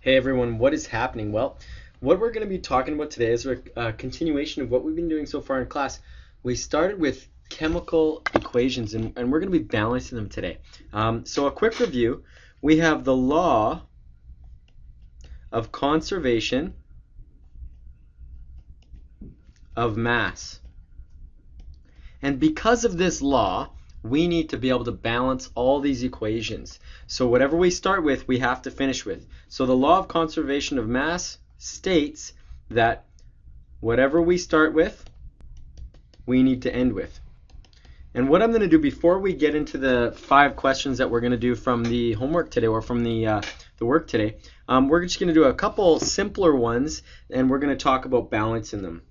Hey everyone, what is happening? Well, what we're going to be talking about today is a continuation of what we've been doing so far in class. We started with chemical equations and we're going to be balancing them today. So a quick review, we have the law of conservation of mass. And because of this law, we need to be able to balance all these equations. So whatever we start with, we have to finish with. So the law of conservation of mass states that whatever we start with, we need to end with. And what I'm going to do before we get into the 5 questions that we're going to do from the homework today or from the work today, we're just going to do a couple simpler ones and we're going to talk about balancing them.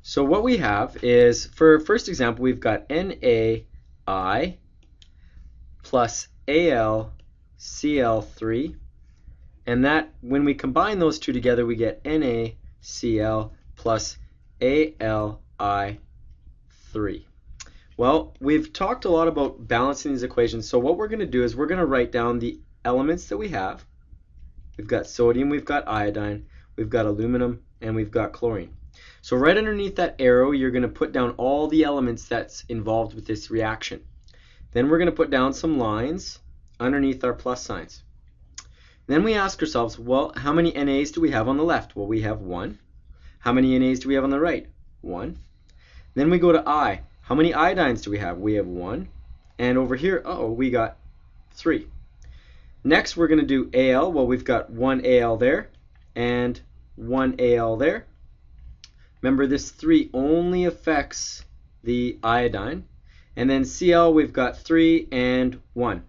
So what we have is, for first example, we've got NaI plus AlCl3, and that, when we combine those two together, we get NaCl plus AlI3. Well, we've talked a lot about balancing these equations, so what we're going to do is we're going to write down the elements that we have. We've got sodium, we've got iodine, we've got aluminum, and we've got chlorine. So right underneath that arrow, you're going to put down all the elements that's involved with this reaction. Then we're going to put down some lines underneath our plus signs. Then we ask ourselves, well, how many NAs do we have on the left? Well, we have 1. How many NAs do we have on the right? 1. Then we go to I. How many iodines do we have? We have 1. And over here, we got 3. Next, we're going to do Al. Well, we've got 1 Al there and 1 Al there. Remember, this 3 only affects the iodine. And then Cl, we've got 3 and 1.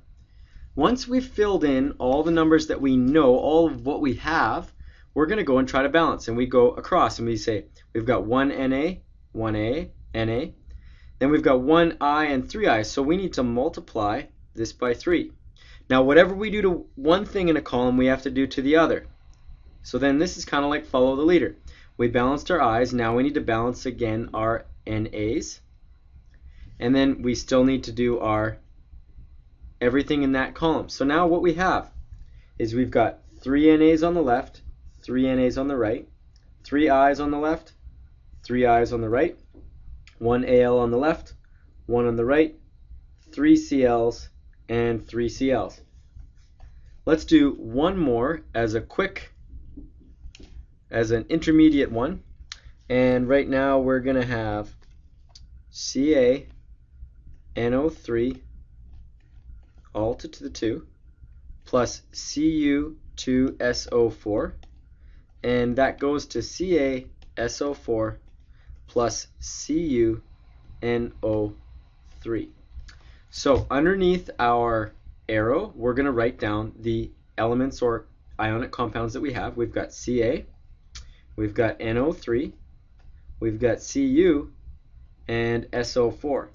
Once we've filled in all the numbers that we know, all of what we have, we're going to go and try to balance. And we go across and we say we've got 1 Na, 1 A, Na. Then we've got 1 I and 3 I. So we need to multiply this by 3. Now, whatever we do to one thing in a column, we have to do to the other. So then this is kind of like follow the leader. We balanced our I's, now we need to balance again our NA's. And then we still need to do our everything in that column. So now what we have is we've got 3 NA's on the left, 3 NA's on the right, 3 I's on the left, 3 I's on the right, 1 AL on the left, 1 on the right, 3 CL's, and 3 CL's. Let's do one more as an intermediate one, and right now we're going to have CaNO3 all to the 2 plus Cu2SO4, and that goes to CaSO4 plus CuNO3. So underneath our arrow, we're going to write down the elements or ionic compounds that we have. We've got Ca, we've got NO3, we've got Cu, and SO4.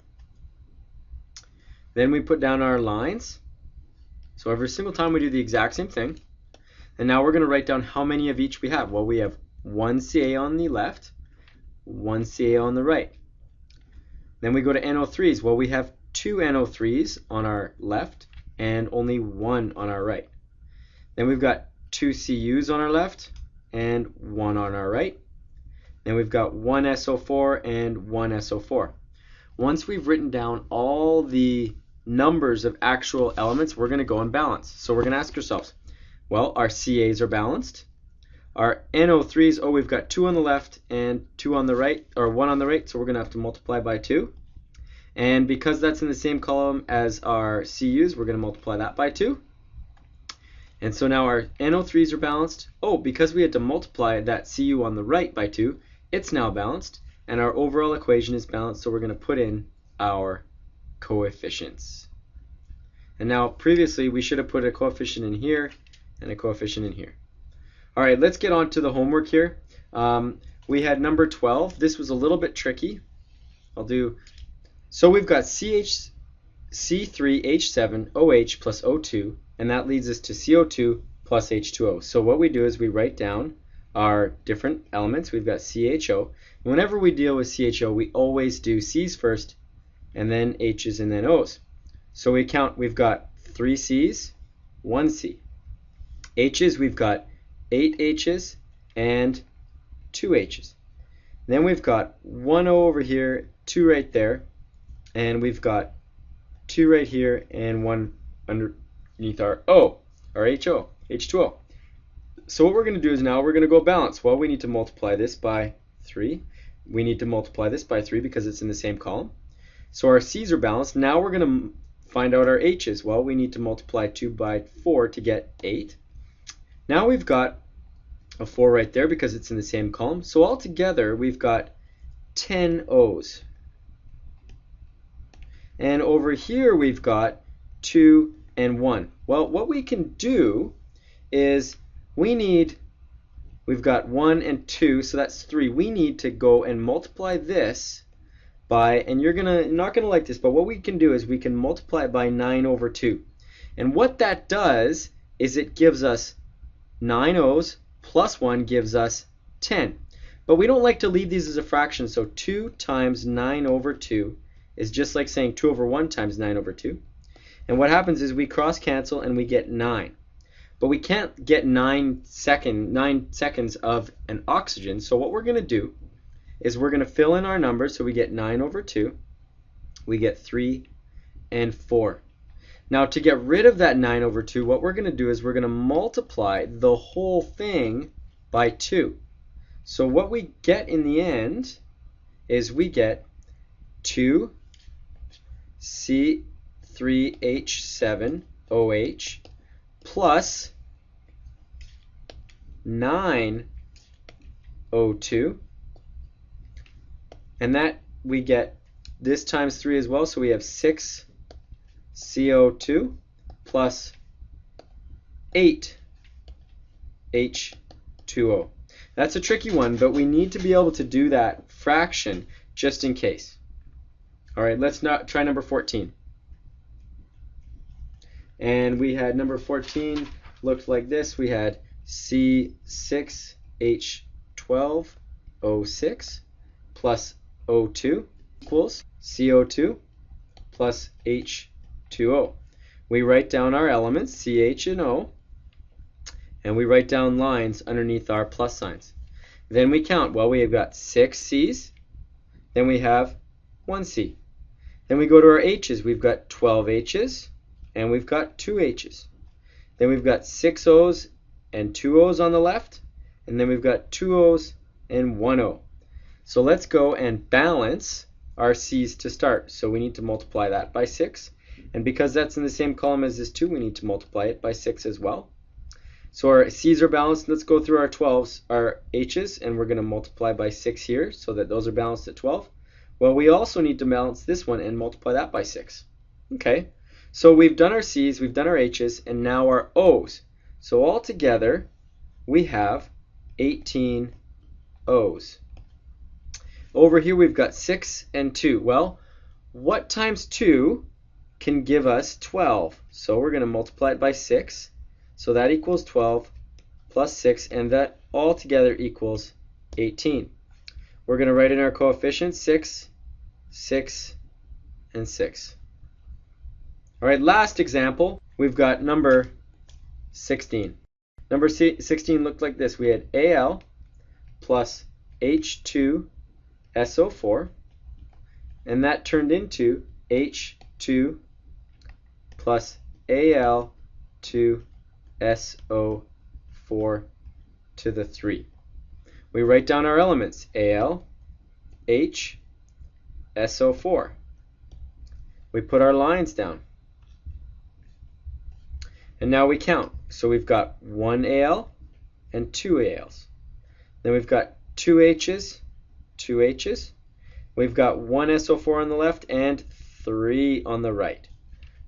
Then we put down our lines. So every single time we do the exact same thing. And now we're going to write down how many of each we have. Well, we have 1 Ca on the left, 1 Ca on the right. Then we go to NO3s. Well, we have 2 NO3s on our left and only 1 on our right. Then we've got 2 Cus on our left and 1 on our right. Then we've got 1 SO4 and 1 SO4. Once we've written down all the numbers of actual elements, we're going to go and balance. So we're going to ask ourselves, well, our CAs are balanced. Our NO3s, we've got 2 on the left and 2 on the right, or 1 on the right, so we're going to have to multiply by 2. And because that's in the same column as our Cus, we're going to multiply that by 2. And so now our NO3s are balanced. Because we had to multiply that Cu on the right by 2, it's now balanced. And our overall equation is balanced, so we're going to put in our coefficients. And now previously we should have put a coefficient in here and a coefficient in here. All right, let's get on to the homework here. We had number 12. This was a little bit tricky. So we've got C3H7OH plus O2, and that leads us to CO2 plus H2O. So what we do is we write down our different elements. We've got CHO. Whenever we deal with CHO, we always do C's first, and then H's, and then O's. So we count, we've got 3 C's, 1 C. H's, we've got 8 H's and 2 H's. Then we've got 1 O over here, 2 right there, and we've got 2 right here and 1 underneath our O, our HO, H2O. So what we're going to do is now we're going to go balance. Well, we need to multiply this by 3. We need to multiply this by 3 because it's in the same column. So our C's are balanced. Now we're going to find out our H's. Well, we need to multiply 2 by 4 to get 8. Now we've got a 4 right there because it's in the same column. So altogether we've got 10 O's. And over here we've got 2 and 1. Well, what we can do is we've got 1 and 2, so that's 3. We need to go and multiply this by, and you're not gonna like this, but what we can do is we can multiply it by 9 over 2. And what that does is it gives us 9 O's plus 1 gives us 10. But we don't like to leave these as a fraction, so 2 times 9 over 2 is just like saying 2 over 1 times 9 over 2. And what happens is we cross cancel and we get 9. But we can't get 9 seconds of an oxygen, so what we're going to do is we're going to fill in our numbers. So we get 9 over 2, we get 3 and 4. Now to get rid of that 9 over 2, what we're going to do is we're going to multiply the whole thing by 2. So what we get in the end is we get 2 C3H7OH plus 9 O2, and that we get this times 3 as well, so we have 6 CO2 plus 8 H2O. That's a tricky one, but we need to be able to do that fraction just in case. Alright, let's try number 14. And we had number 14 looked like this. We had C6H12O6 plus O2 equals CO2 plus H2O. We write down our elements, CH and O, and we write down lines underneath our plus signs. Then we count. Well, we have got 6 C's, then we have 1 C. Then we go to our H's. We've got 12 H's, and we've got 2 H's. Then we've got 6 O's and 2 O's on the left, and then we've got 2 O's and 1 O. So let's go and balance our C's to start. So we need to multiply that by 6, and because that's in the same column as this 2, we need to multiply it by 6 as well. So our C's are balanced. Let's go through our 12's, our H's, and we're going to multiply by 6 here so that those are balanced at 12. Well, we also need to balance this one and multiply that by 6. Okay, so we've done our C's, we've done our H's, and now our O's. So altogether, we have 18 O's. Over here, we've got 6 and 2. Well, what times 2 can give us 12? So we're going to multiply it by 6. So that equals 12 plus 6, and that altogether equals 18. We're going to write in our coefficients 6, 6, and 6. All right, last example, we've got number 16. Number 16 looked like this. We had Al plus H2SO4, and that turned into H2 plus Al2SO4 to the 3. We write down our elements, Al, H, SO4. We put our lines down. And now we count. So we've got 1 Al and 2 Als. Then we've got 2 H's, 2 H's. We've got 1 SO4 on the left and 3 on the right.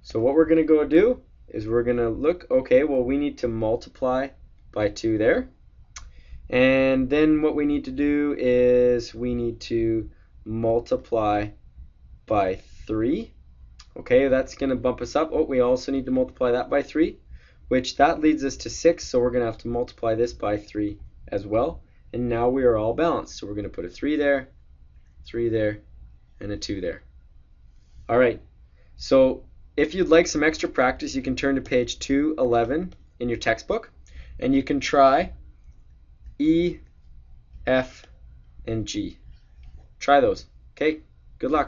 So what we're going to go do is we're going to look, okay, well, we need to multiply by 2 there. And then what we need to do is we need to multiply by 3. Okay, that's going to bump us up. Oh, we also need to multiply that by 3, which that leads us to 6, so we're going to have to multiply this by 3 as well. And now we are all balanced. So we're going to put a 3 there, and a 2 there. All right, so if you'd like some extra practice, you can turn to page 211 in your textbook. And you can try E, F, and G. Try those. Okay? Good luck.